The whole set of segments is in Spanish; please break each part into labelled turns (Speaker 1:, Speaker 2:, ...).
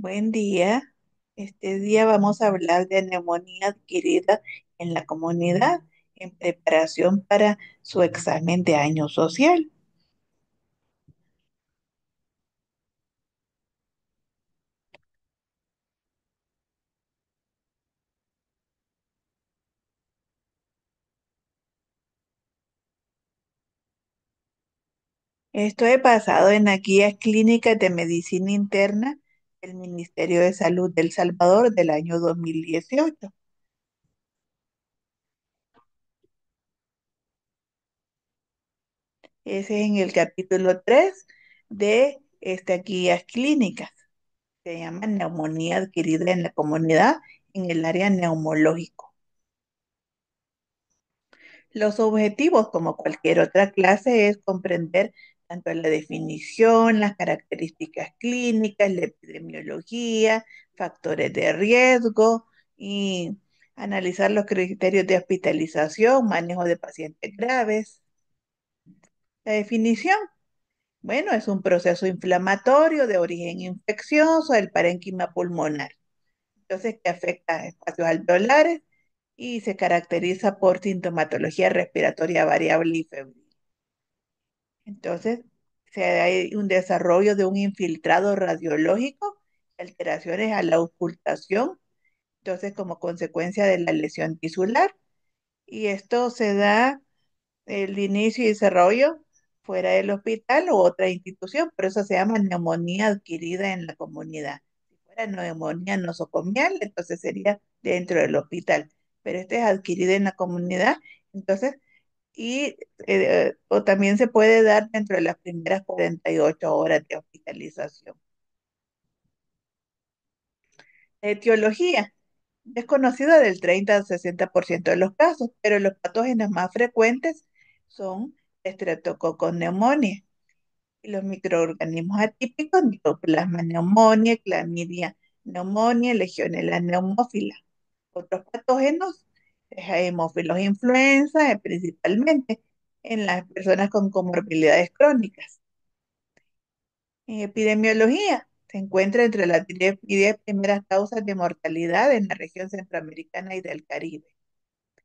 Speaker 1: Buen día. Este día vamos a hablar de neumonía adquirida en la comunidad en preparación para su examen de año social. Esto es basado en las guías clínicas de medicina interna del Ministerio de Salud de El Salvador del año 2018. Ese es en el capítulo 3 de estas guías clínicas. Se llama neumonía adquirida en la comunidad en el área neumológico. Los objetivos, como cualquier otra clase, es comprender tanto la definición, las características clínicas, la epidemiología, factores de riesgo y analizar los criterios de hospitalización, manejo de pacientes graves. La definición, bueno, es un proceso inflamatorio de origen infeccioso del parénquima pulmonar, entonces que afecta a espacios alveolares y se caracteriza por sintomatología respiratoria variable y febril. Entonces, hay un desarrollo de un infiltrado radiológico, alteraciones a la ocultación, entonces como consecuencia de la lesión tisular, y esto se da el inicio y desarrollo fuera del hospital u otra institución, por eso se llama neumonía adquirida en la comunidad. Si fuera neumonía nosocomial, entonces sería dentro del hospital, pero este es adquirida en la comunidad, entonces o también se puede dar dentro de las primeras 48 horas de hospitalización. La etiología es conocida del 30 al 60% de los casos, pero los patógenos más frecuentes son Streptococcus pneumoniae y los microorganismos atípicos, Mycoplasma pneumoniae, Chlamydia pneumoniae, Legionella pneumophila. Otros patógenos, hemófilos influenza, principalmente en las personas con comorbilidades crónicas. En epidemiología, se encuentra entre las 10 primeras causas de mortalidad en la región centroamericana y del Caribe.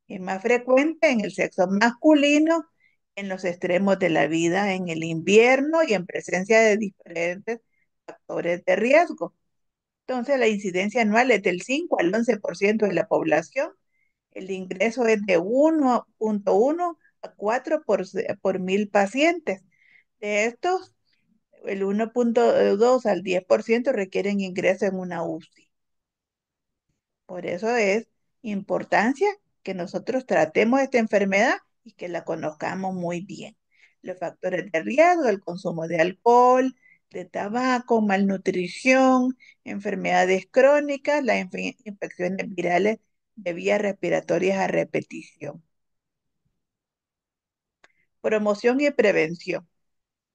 Speaker 1: Es más frecuente en el sexo masculino, en los extremos de la vida, en el invierno y en presencia de diferentes factores de riesgo. Entonces, la incidencia anual es del 5 al 11% de la población. El ingreso es de 1.1 a 4 por 1000 pacientes. De estos, el 1.2 al 10% requieren ingreso en una UCI. Por eso es importancia que nosotros tratemos esta enfermedad y que la conozcamos muy bien. Los factores de riesgo, el consumo de alcohol, de tabaco, malnutrición, enfermedades crónicas, las infecciones virales de vías respiratorias a repetición. Promoción y prevención.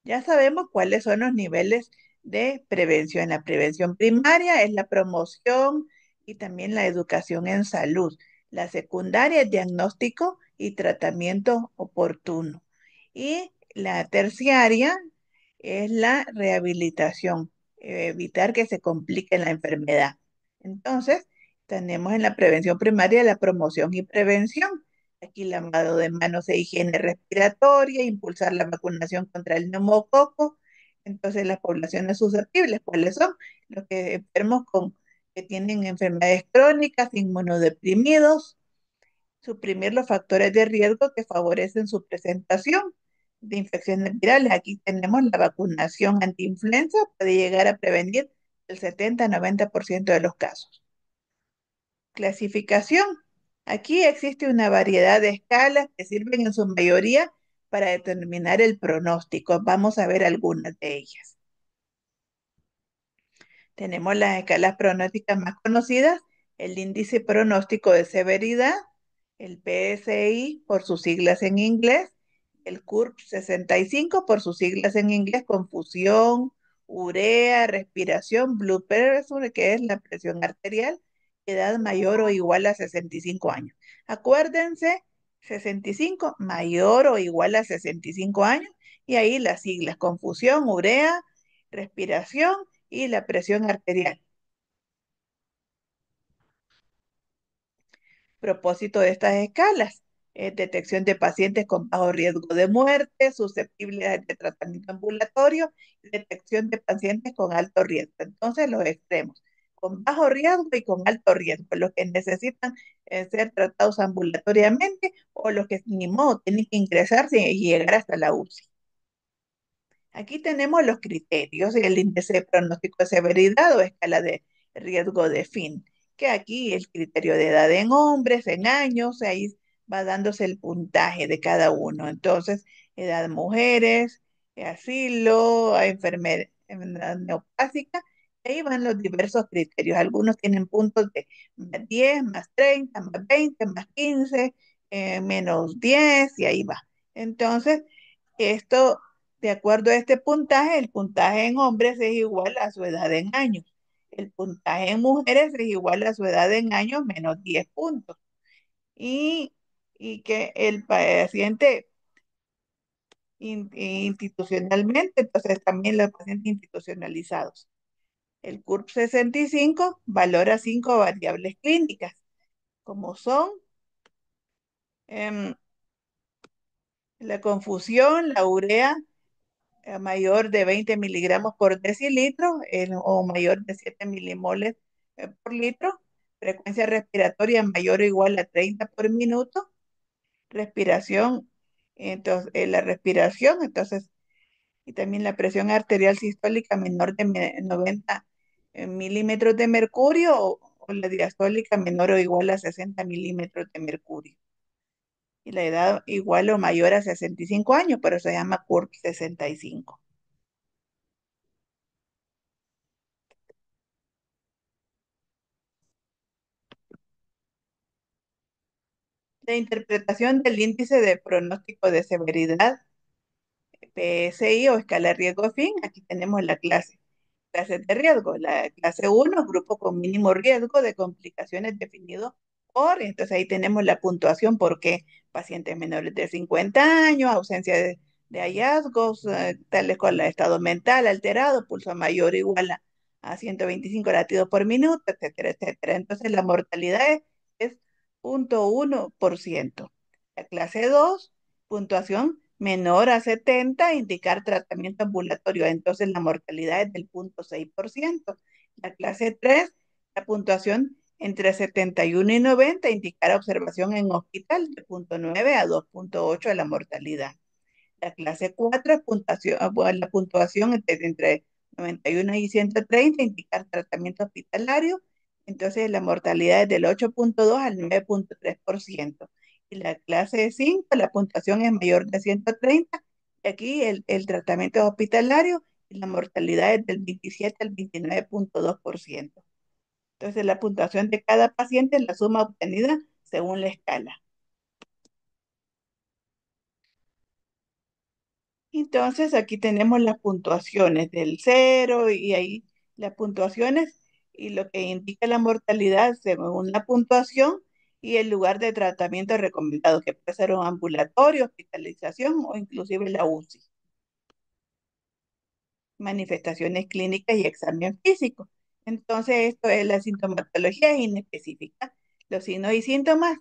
Speaker 1: Ya sabemos cuáles son los niveles de prevención. La prevención primaria es la promoción y también la educación en salud. La secundaria es diagnóstico y tratamiento oportuno. Y la terciaria es la rehabilitación, evitar que se complique la enfermedad. Entonces, tenemos en la prevención primaria la promoción y prevención. Aquí lavado de manos e higiene respiratoria, impulsar la vacunación contra el neumococo. Entonces, las poblaciones susceptibles, ¿cuáles son? Los que enfermos que tienen enfermedades crónicas, inmunodeprimidos, suprimir los factores de riesgo que favorecen su presentación de infecciones virales. Aquí tenemos la vacunación antiinfluenza, puede llegar a prevenir el 70-90% de los casos. Clasificación. Aquí existe una variedad de escalas que sirven en su mayoría para determinar el pronóstico. Vamos a ver algunas de ellas. Tenemos las escalas pronósticas más conocidas, el índice pronóstico de severidad, el PSI por sus siglas en inglés, el CURP 65 por sus siglas en inglés, confusión, urea, respiración, blood pressure, que es la presión arterial, edad mayor o igual a 65 años. Acuérdense, 65 mayor o igual a 65 años, y ahí las siglas, confusión, urea, respiración y la presión arterial. Propósito de estas escalas: detección de pacientes con bajo riesgo de muerte, susceptibles de tratamiento ambulatorio, y detección de pacientes con alto riesgo. Entonces, los extremos, con bajo riesgo y con alto riesgo, los que necesitan ser tratados ambulatoriamente o los que ni modo tienen que ingresarse y llegar hasta la UCI. Aquí tenemos los criterios y el índice de pronóstico de severidad o escala de riesgo de fin, que aquí el criterio de edad en hombres, en años, ahí va dándose el puntaje de cada uno. Entonces, edad mujeres, asilo, enfermedad neoplásica, ahí van los diversos criterios. Algunos tienen puntos de más 10, más 30, más 20, más 15, menos 10, y ahí va. Entonces, esto, de acuerdo a este puntaje, el puntaje en hombres es igual a su edad en años. El puntaje en mujeres es igual a su edad en años menos 10 puntos. Y, y que el paciente institucionalmente, entonces también los pacientes institucionalizados. El CURP 65 valora 5 variables clínicas, como son em, la confusión, la urea mayor de 20 miligramos por decilitro o mayor de 7 milimoles por litro, frecuencia respiratoria mayor o igual a 30 por minuto, respiración, entonces la respiración, entonces, y también la presión arterial sistólica menor de 90 milímetros de mercurio o la diastólica menor o igual a 60 milímetros de mercurio. Y la edad igual o mayor a 65 años, pero se llama CURP 65. La interpretación del índice de pronóstico de severidad, PSI o escala riesgo-fin. Aquí tenemos la clase de riesgo. La clase 1, grupo con mínimo riesgo de complicaciones definido por, entonces ahí tenemos la puntuación porque pacientes menores de 50 años, ausencia de hallazgos, tales con el estado mental alterado, pulso mayor o igual a 125 latidos por minuto, etcétera, etcétera. Entonces la mortalidad es 0.1%. La clase 2, puntuación menor a 70, indicar tratamiento ambulatorio. Entonces la mortalidad es del 0.6%. La clase 3, la puntuación entre 71 y 90, indicar observación en hospital de 0.9 a 2.8 de la mortalidad. La clase 4 es puntuación, bueno, la puntuación entre 91 y 130, indicar tratamiento hospitalario. Entonces la mortalidad es del 8.2 al 9.3%. Y la clase 5, la puntuación es mayor de 130. Y aquí el tratamiento es hospitalario y la mortalidad es del 27 al 29.2%. Entonces la puntuación de cada paciente es la suma obtenida según la escala. Entonces aquí tenemos las puntuaciones del cero y ahí las puntuaciones y lo que indica la mortalidad según la puntuación y el lugar de tratamiento recomendado, que puede ser un ambulatorio, hospitalización o inclusive la UCI. Manifestaciones clínicas y examen físico. Entonces esto es la sintomatología inespecífica. Los signos y síntomas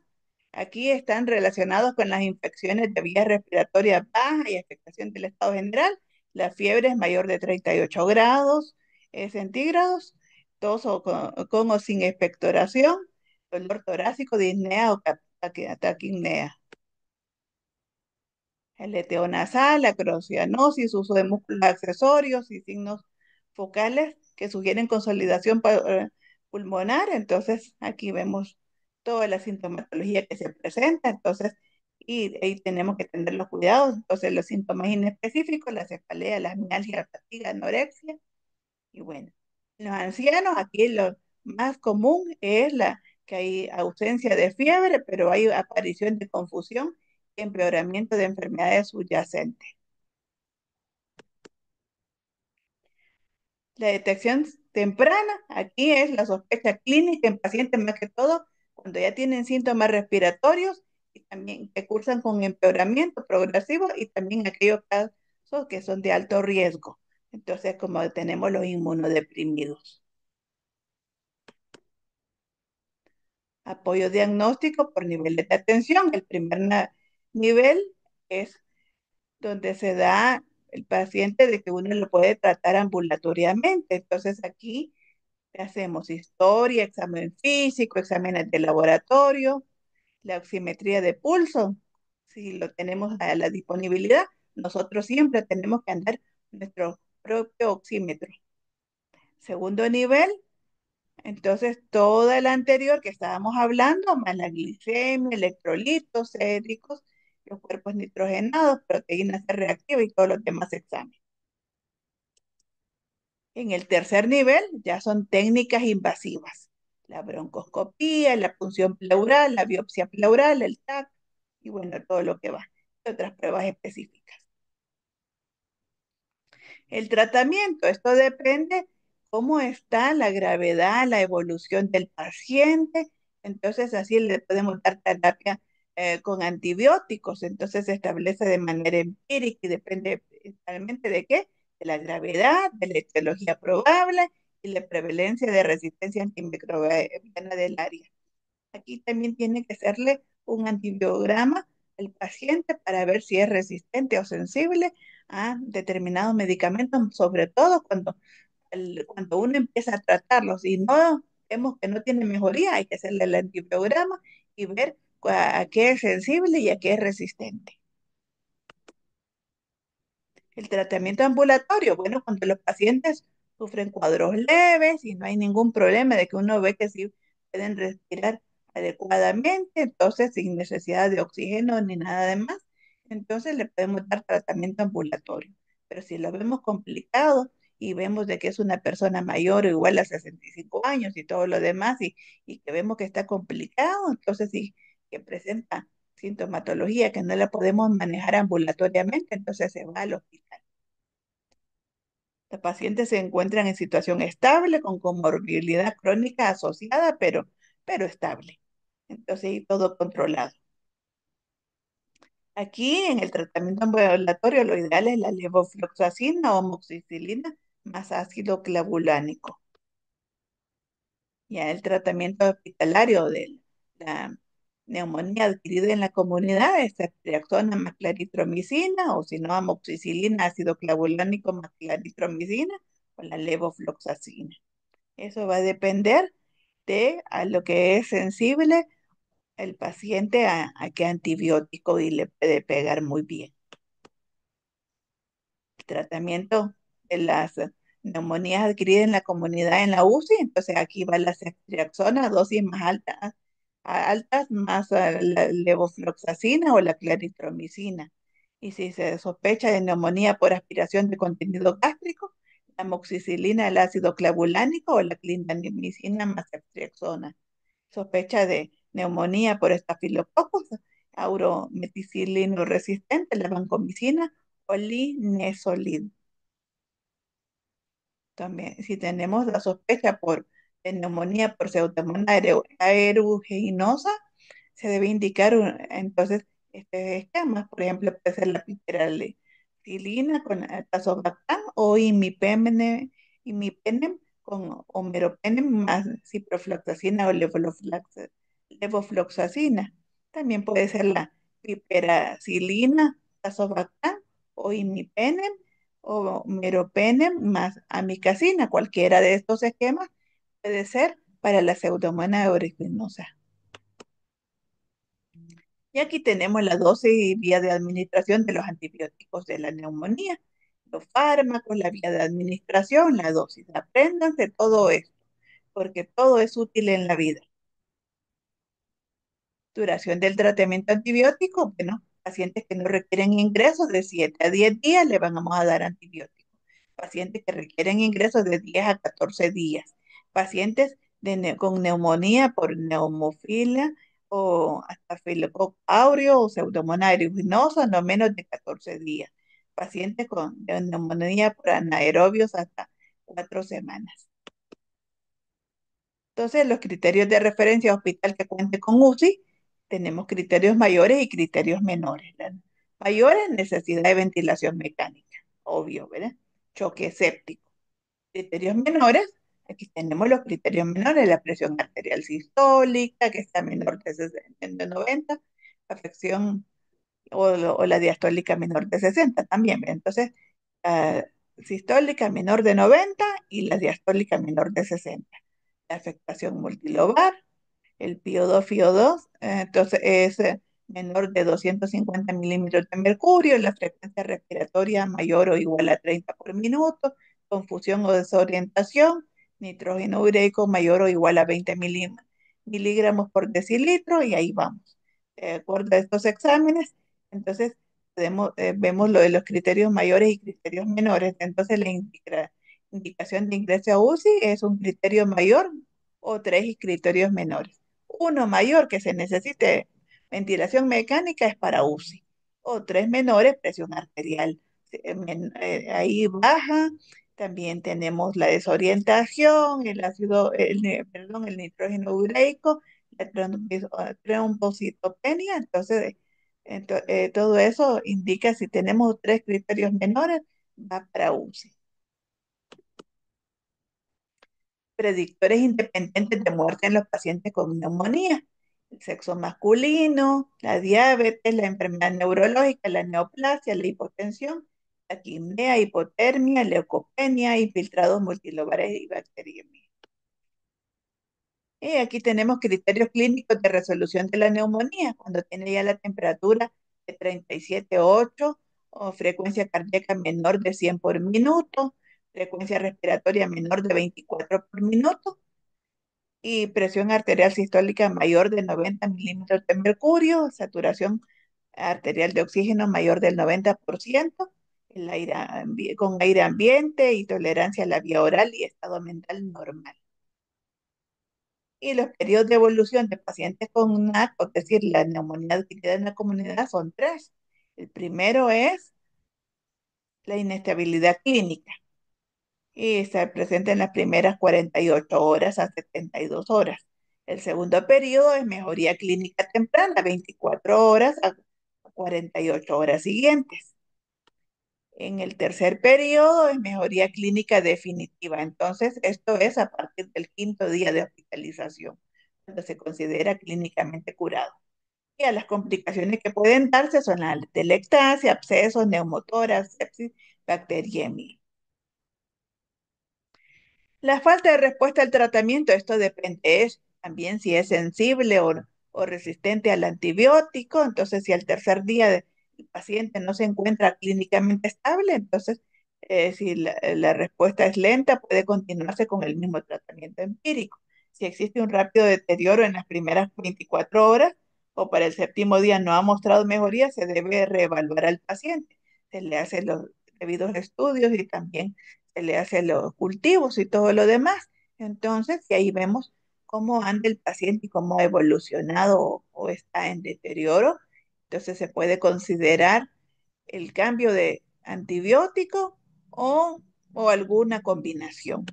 Speaker 1: aquí están relacionados con las infecciones de vías respiratorias bajas y afectación del estado general. La fiebre es mayor de 38 grados centígrados, tos con o sin expectoración, dolor torácico, disnea o taquipnea. El leteo nasal, la crocianosis, uso de músculos accesorios y signos focales que sugieren consolidación pulmonar. Entonces, aquí vemos toda la sintomatología que se presenta. Entonces, y ahí tenemos que tener los cuidados. Entonces, los síntomas inespecíficos, la cefalea, la mialgia, la fatiga, anorexia. Y bueno, en los ancianos, aquí lo más común es la que hay ausencia de fiebre, pero hay aparición de confusión y empeoramiento de enfermedades subyacentes. La detección temprana, aquí es la sospecha clínica en pacientes más que todo cuando ya tienen síntomas respiratorios y también que cursan con empeoramiento progresivo y también aquellos casos que son de alto riesgo. Entonces, como tenemos los inmunodeprimidos. Apoyo diagnóstico por niveles de atención. El primer nivel es donde se da el paciente de que uno lo puede tratar ambulatoriamente. Entonces aquí hacemos historia, examen físico, exámenes de laboratorio, la oximetría de pulso. Si lo tenemos a la disponibilidad, nosotros siempre tenemos que andar nuestro propio oxímetro. Segundo nivel, entonces todo el anterior que estábamos hablando, más la glicemia, electrolitos, cédricos, los cuerpos nitrogenados, proteínas C reactivas y todos los demás exámenes. En el tercer nivel ya son técnicas invasivas. La broncoscopía, la punción pleural, la biopsia pleural, el TAC y bueno, todo lo que va. Y otras pruebas específicas. El tratamiento, esto depende cómo está la gravedad, la evolución del paciente. Entonces, así le podemos dar terapia con antibióticos. Entonces, se establece de manera empírica y depende principalmente de qué, de la gravedad, de la etiología probable y la prevalencia de resistencia antimicrobiana del área. Aquí también tiene que hacerle un antibiograma al paciente para ver si es resistente o sensible a determinados medicamentos, sobre todo cuando uno empieza a tratarlos y no vemos que no tiene mejoría, hay que hacerle el antibiograma y ver a qué es sensible y a qué es resistente. El tratamiento ambulatorio, bueno, cuando los pacientes sufren cuadros leves y no hay ningún problema de que uno ve que sí pueden respirar adecuadamente, entonces sin necesidad de oxígeno ni nada de más, entonces le podemos dar tratamiento ambulatorio. Pero si lo vemos complicado y vemos de que es una persona mayor o igual a 65 años y todo lo demás y que vemos que está complicado, entonces sí que presenta sintomatología que no la podemos manejar ambulatoriamente, entonces se va al hospital. Los pacientes se encuentran en situación estable, con comorbilidad crónica asociada, pero estable. Entonces, y todo controlado. Aquí en el tratamiento ambulatorio lo ideal es la levofloxacina o amoxicilina más ácido clavulánico. Ya el tratamiento hospitalario de la neumonía adquirida en la comunidad es ceftriaxona más claritromicina o si no amoxicilina, ácido clavulánico más claritromicina o la levofloxacina. Eso va a depender de a lo que es sensible el paciente a qué antibiótico y le puede pegar muy bien. Tratamiento de las neumonías adquiridas en la comunidad en la UCI, entonces aquí va la ceftriaxona, dosis más altas, más la levofloxacina o la claritromicina. Y si se sospecha de neumonía por aspiración de contenido gástrico, la amoxicilina, el ácido clavulánico o la clindamicina más ceftriaxona. Sospecha de neumonía por estafilococos, aurometicilino resistente, la vancomicina o linezolid. También, si tenemos la sospecha de neumonía por Pseudomonas aeruginosa, se debe indicar entonces este esquema. Por ejemplo, puede ser la piperacilina con tazobactam o imipenem con omeropenem más ciprofloxacina o levofloxacina. También puede ser la piperacilina, tazobactam o imipenem o meropenem más amicacina. Cualquiera de estos esquemas puede ser para la pseudomonas aeruginosa. Y aquí tenemos la dosis y vía de administración de los antibióticos de la neumonía, los fármacos, la vía de administración, la dosis. Apréndanse todo esto, porque todo es útil en la vida. Duración del tratamiento antibiótico, bueno, pacientes que no requieren ingresos de 7 a 10 días le vamos a dar antibióticos. Pacientes que requieren ingresos de 10 a 14 días. Pacientes con neumonía por neumofilia o hasta Staphylococcus aureus o Pseudomonas aeruginosa, no menos de 14 días. Pacientes con neumonía por anaerobios hasta 4 semanas. Entonces, los criterios de referencia hospital que cuente con UCI, tenemos criterios mayores y criterios menores. Las mayores, necesidad de ventilación mecánica, obvio, ¿verdad? Choque séptico. Criterios menores, Aquí tenemos los criterios menores, la presión arterial sistólica, que está menor de 60, de 90, la afección o la diastólica menor de 60 también. Entonces, ah, sistólica menor de 90 y la diastólica menor de 60. La afectación multilobar, el PIO2, FIO2, entonces es menor de 250 milímetros de mercurio, la frecuencia respiratoria mayor o igual a 30 por minuto, confusión o desorientación, nitrógeno ureico mayor o igual a 20 miligramos por decilitro, y ahí vamos. De acuerdo a estos exámenes, entonces vemos lo de los criterios mayores y criterios menores. Entonces la indicación de ingreso a UCI es un criterio mayor o tres criterios menores. Uno mayor que se necesite ventilación mecánica es para UCI. O tres menores, presión arterial. Ahí baja. También tenemos la desorientación, el ácido, perdón, el nitrógeno ureico, la trombocitopenia. Entonces, todo eso indica si tenemos tres criterios menores, va para UCI. Predictores independientes de muerte en los pacientes con neumonía: el sexo masculino, la diabetes, la enfermedad neurológica, la neoplasia, la hipotensión, la quimea, hipotermia, leucopenia, infiltrados multilobares y bacteriemia. Y aquí tenemos criterios clínicos de resolución de la neumonía, cuando tiene ya la temperatura de 37,8 o frecuencia cardíaca menor de 100 por minuto, frecuencia respiratoria menor de 24 por minuto, y presión arterial sistólica mayor de 90 milímetros de mercurio, saturación arterial de oxígeno mayor del 90%, con aire ambiente y tolerancia a la vía oral y estado mental normal. Y los periodos de evolución de pacientes con NAC, es decir, la neumonía adquirida en la comunidad, son tres. El primero es la inestabilidad clínica y está presente en las primeras 48 horas a 72 horas. El segundo periodo es mejoría clínica temprana, 24 horas a 48 horas siguientes. En el tercer periodo es mejoría clínica definitiva. Entonces, esto es a partir del quinto día de hospitalización, cuando se considera clínicamente curado. Y a las complicaciones que pueden darse son la atelectasia, abscesos, neumotoras, sepsis, bacteriemia. La falta de respuesta al tratamiento, esto depende también si es sensible o resistente al antibiótico. Entonces, si al tercer día el paciente no se encuentra clínicamente estable, entonces, si la respuesta es lenta, puede continuarse con el mismo tratamiento empírico. Si existe un rápido deterioro en las primeras 24 horas o para el séptimo día no ha mostrado mejoría, se debe reevaluar al paciente. Se le hacen los debidos estudios y también se le hace los cultivos y todo lo demás. Entonces, y ahí vemos cómo anda el paciente y cómo ha evolucionado o está en deterioro. Entonces, se puede considerar el cambio de antibiótico o alguna combinación.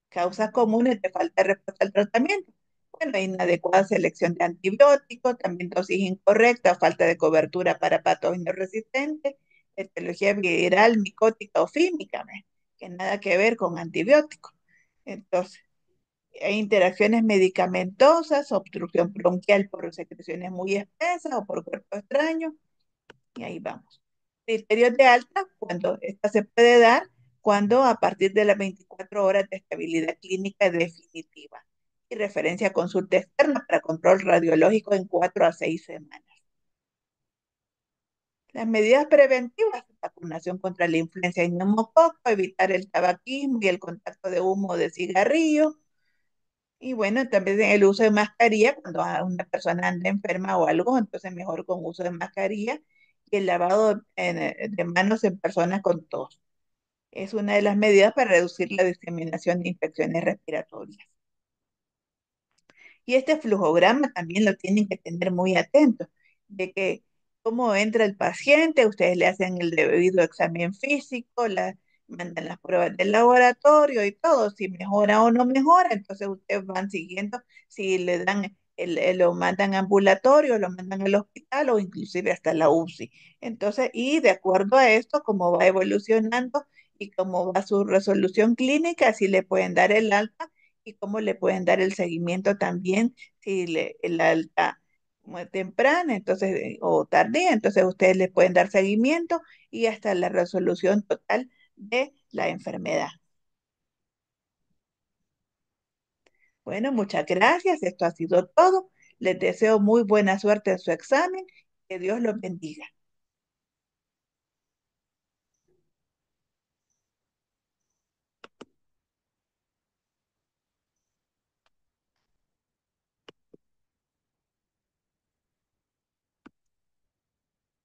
Speaker 1: Causas comunes de falta de respuesta al tratamiento: bueno, inadecuada selección de antibióticos, también dosis incorrecta, falta de cobertura para patógenos resistentes, etiología viral, micótica o fímica, ¿ve? Que nada que ver con antibióticos. Entonces, hay interacciones medicamentosas, obstrucción bronquial por secreciones muy espesas o por cuerpo extraño, y ahí vamos. Criterios de alta, cuando esta se puede dar, cuando a partir de las 24 horas de estabilidad clínica definitiva. Y referencia a consulta externa para control radiológico en 4 a 6 semanas. Las medidas preventivas: vacunación contra la influenza y neumococo, evitar el tabaquismo y el contacto de humo de cigarrillo. Y bueno, también el uso de mascarilla cuando una persona anda enferma o algo, entonces mejor con uso de mascarilla, y el lavado de manos en personas con tos. Es una de las medidas para reducir la diseminación de infecciones respiratorias. Y este flujograma también lo tienen que tener muy atento, de que cómo entra el paciente, ustedes le hacen el debido examen físico, mandan las pruebas del laboratorio y todo, si mejora o no mejora, entonces ustedes van siguiendo, si le dan, lo mandan a ambulatorio, lo mandan al hospital o inclusive hasta la UCI. Entonces, y de acuerdo a esto, cómo va evolucionando y cómo va su resolución clínica, si le pueden dar el alta y cómo le pueden dar el seguimiento también, si el alta muy temprana, entonces, o tardía, entonces ustedes le pueden dar seguimiento y hasta la resolución total de la enfermedad. Bueno, muchas gracias. Esto ha sido todo. Les deseo muy buena suerte en su examen. Que Dios los bendiga.